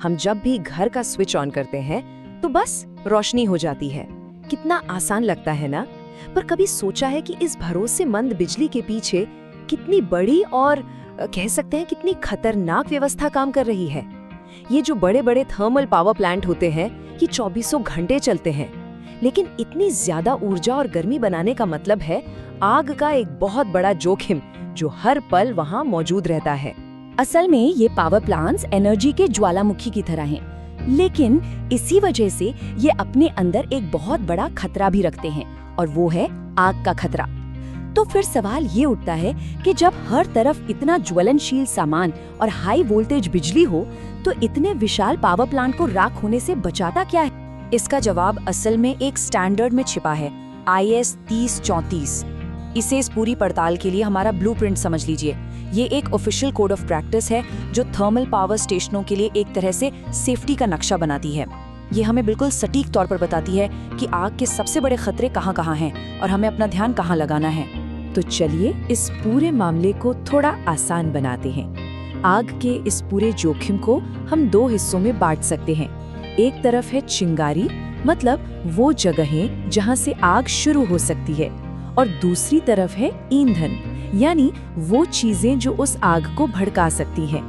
हम जब भी घर का स्विच ऑन करते हैं तो बस रोशनी हो जाती है। कितना आसान लगता है ना? पर कभी सोचा है कि इस भरोसेमंद बिजली के पीछे कितनी बड़ी और कह सकते हैं कितनी खतरनाक व्यवस्था काम कर रही है? ये जो बड़े बड़े थर्मल पावर प्लांट होते हैं ये 24 घंटे चलते हैं, लेकिन इतनी ज्यादा ऊर्जा और गर्मी बनाने का मतलब है आग का एक बहुत बड़ा जोखिम जो हर पल वहाँ मौजूद रहता है। असल में ये पावर प्लांट्स एनर्जी के ज्वालामुखी की तरह हैं, लेकिन इसी वजह से ये अपने अंदर एक बहुत बड़ा खतरा भी रखते हैं और वो है आग का खतरा। तो फिर सवाल ये उठता है कि जब हर तरफ इतना ज्वलनशील सामान और हाई वोल्टेज बिजली हो तो इतने विशाल पावर प्लांट को राख होने से बचाता क्या है? इसका जवाब असल में एक स्टैंडर्ड में छिपा है, IS 3034। इसे इस पूरी पड़ताल के लिए हमारा ब्लूप्रिंट समझ लीजिए। ये एक ऑफिशियल कोड ऑफ प्रैक्टिस है जो थर्मल पावर स्टेशनों के लिए एक तरह से सेफ्टी का नक्शा बनाती है। ये हमें बिल्कुल सटीक तौर पर बताती है कि आग के सबसे बड़े खतरे कहाँ हैं और हमें अपना ध्यान कहाँ लगाना है। तो चलिए इस पूरे मामले को थोड़ा आसान बनाते हैं। आग के इस पूरे जोखिम को हम 2 हिस्सों में बांट सकते हैं। एक तरफ है चिंगारी, मतलब वो जगहें जहाँ से आग शुरू हो सकती है, और दूसरी तरफ है ईंधन, यानी वो चीजें जो उस आग को भड़का सकती हैं।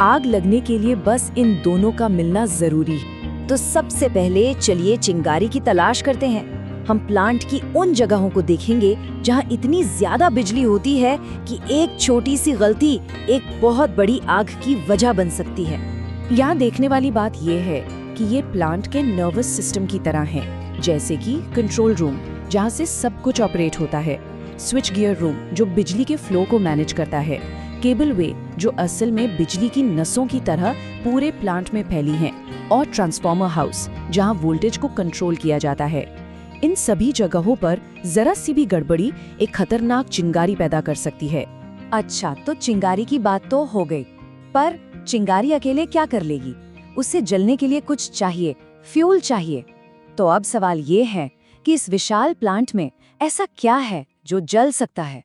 आग लगने के लिए बस इन दोनों का मिलना जरूरी है। तो सबसे पहले चलिए चिंगारी की तलाश करते हैं। हम प्लांट की उन जगहों को देखेंगे जहां इतनी ज्यादा बिजली होती है कि एक छोटी सी गलती एक बहुत बड़ी आग की वजह बन सकती है। यहाँ देखने वाली बात यह है कि ये प्लांट के नर्वस सिस्टम की तरह हैं, जैसे कि कंट्रोल रूम जहाँ से सब कुछ ऑपरेट होता है, स्विच गियर रूम जो बिजली के फ्लो को मैनेज करता है, केबल वे जो असल में बिजली की नसों की तरह पूरे प्लांट में फैली हैं, और ट्रांसफार्मर हाउस जहाँ वोल्टेज को कंट्रोल किया जाता है। इन सभी जगहों पर जरा सी भी गड़बड़ी एक खतरनाक चिंगारी पैदा कर सकती है। अच्छा, तो चिंगारी की बात तो हो गई, पर चिंगारी अकेले क्या कर लेगी? उसे जलने के लिए कुछ चाहिए, फ्यूल चाहिए। तो अब सवाल ये है कि इस विशाल प्लांट में ऐसा क्या है जो जल सकता है?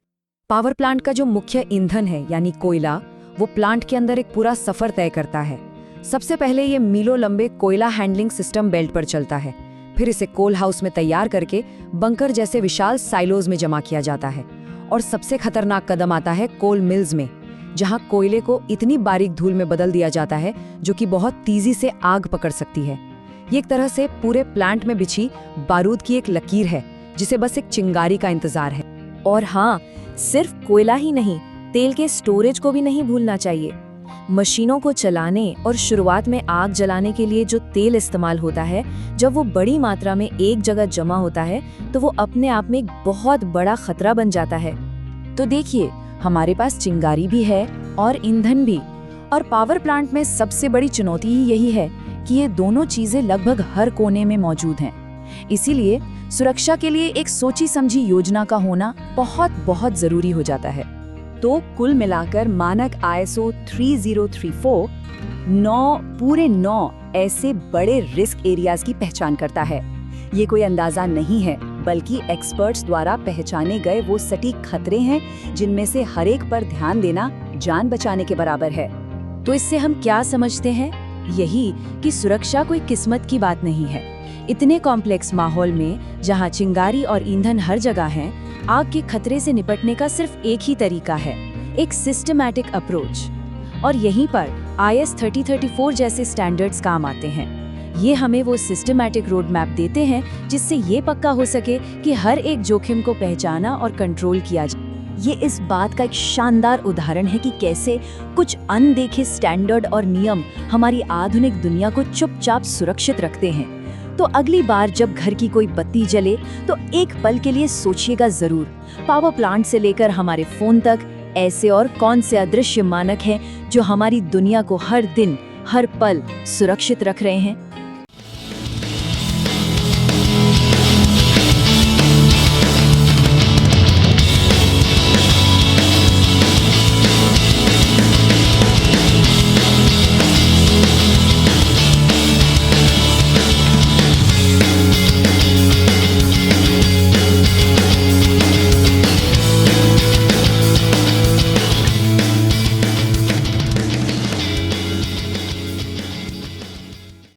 पावर प्लांट का जो मुख्य ईंधन है यानी कोयला, वो प्लांट के अंदर एक पूरा सफर तय करता है। सबसे पहले ये मीलों लंबे कोयला हैंडलिंग सिस्टम बेल्ट पर चलता है, फिर इसे कोल हाउस में तैयार करके बंकर जैसे विशाल साइलोज में जमा किया जाता है, और सबसे खतरनाक कदम आता है कोल मिल्स में, जहां कोयले को इतनी बारीक धूल में बदल दिया जाता है जो कि बहुत तेजी से आग पकड़ सकती है। ये एक तरह से पूरे प्लांट में बिछी बारूद की एक लकीर है जिसे बस एक चिंगारी का इंतजार है। और हाँ, सिर्फ कोयला ही नहीं, तेल के स्टोरेज को भी नहीं भूलना चाहिए। मशीनों को चलाने और शुरुआत में आग जलाने के लिए जो तेल इस्तेमाल होता है, जब वो बड़ी मात्रा में एक जगह जमा होता है तो वो अपने आप में एक बहुत बड़ा खतरा बन जाता है। तो देखिए, हमारे पास चिंगारी भी है और ईंधन भी, और पावर प्लांट में सबसे बड़ी चुनौती ही यही है कि ये दोनों चीजें लगभग हर कोने में मौजूद हैं। इसीलिए सुरक्षा के लिए एक सोची समझी योजना का होना बहुत बहुत जरूरी हो जाता है। तो कुल मिलाकर मानक ISO 3034 9 ऐसे बड़े रिस्क एरियाज की पहचान करता है। ये कोई अंदाजा नहीं है, बल्कि एक्सपर्ट्स द्वारा पहचाने गए वो सटीक खतरे हैं जिनमें से हर एक पर ध्यान देना जान बचाने के बराबर है। तो इससे हम क्या समझते हैं? यही कि सुरक्षा कोई किस्मत की बात नहीं है। इतने कॉम्प्लेक्स माहौल में जहां चिंगारी और ईंधन हर जगह हैं, आग के खतरे से निपटने का सिर्फ एक ही तरीका है, एक सिस्टमैटिक अप्रोच। और यहीं पर IS 3034 जैसे स्टैंडर्ड्स काम आते हैं। ये हमें वो सिस्टमैटिक रोड मैप देते हैं जिससे ये पक्का हो सके कि हर एक जोखिम को पहचाना और कंट्रोल किया जाए। ये इस बात का एक शानदार उदाहरण है कि कैसे कुछ अनदेखे स्टैंडर्ड और नियम हमारी आधुनिक दुनिया को चुपचाप सुरक्षित रखते हैं। तो अगली बार जब घर की कोई बत्ती जले तो एक पल के लिए सोचिएगा जरूर, पावर प्लांट से लेकर हमारे फोन तक ऐसे और कौन से अदृश्य मानक हैं जो हमारी दुनिया को हर दिन हर पल सुरक्षित रख रहे हैं।